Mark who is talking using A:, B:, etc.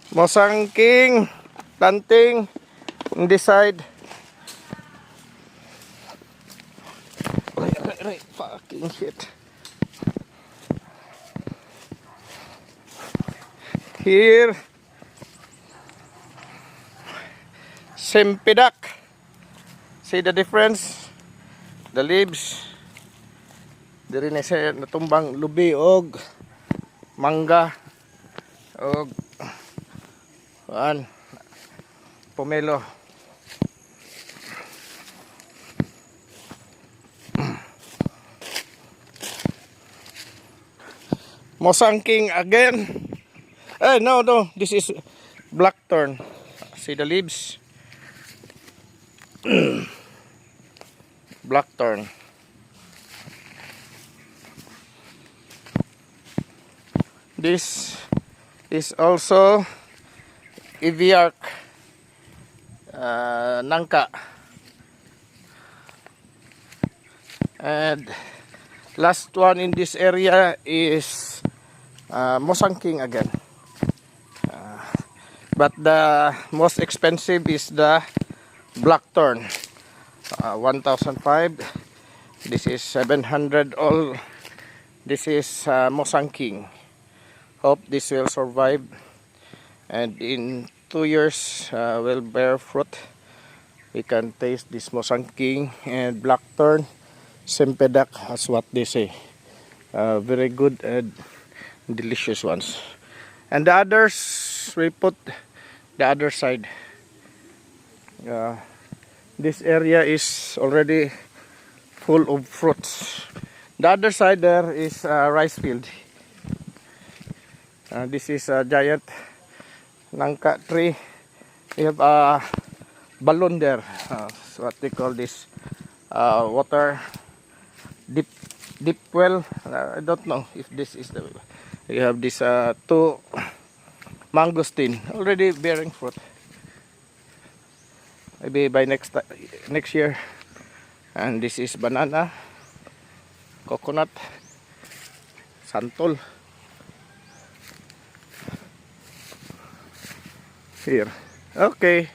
A: Mosangking planting on this side. Right, fucking shit. Here, Sempidak. See the difference? The leaves. Diri na siya natumbang lubi og mangga og pomelo. Mosangking again. No, this is blackthorn. See the leaves? Blackthorn. This is also Iviark Nangka. And last one in this area is Mosangking again. But the most expensive is the blackthorn. 1,005. This is 700 all. This is Mosangking. Hope this will survive, and in 2 years will bear fruit. We can taste this Mosangking and blackthorn, Sempidak, as what they say. Very good and delicious ones. And the others we put the other side. This area is already full of fruits. The other side there is rice field. This is a giant nangka tree. We have a balloon there. What they call this water deep well. I don't know if this is the. We have this 2 mangosteen already bearing fruit. Maybe by next year. And this is banana, coconut, santol. Here. Okay.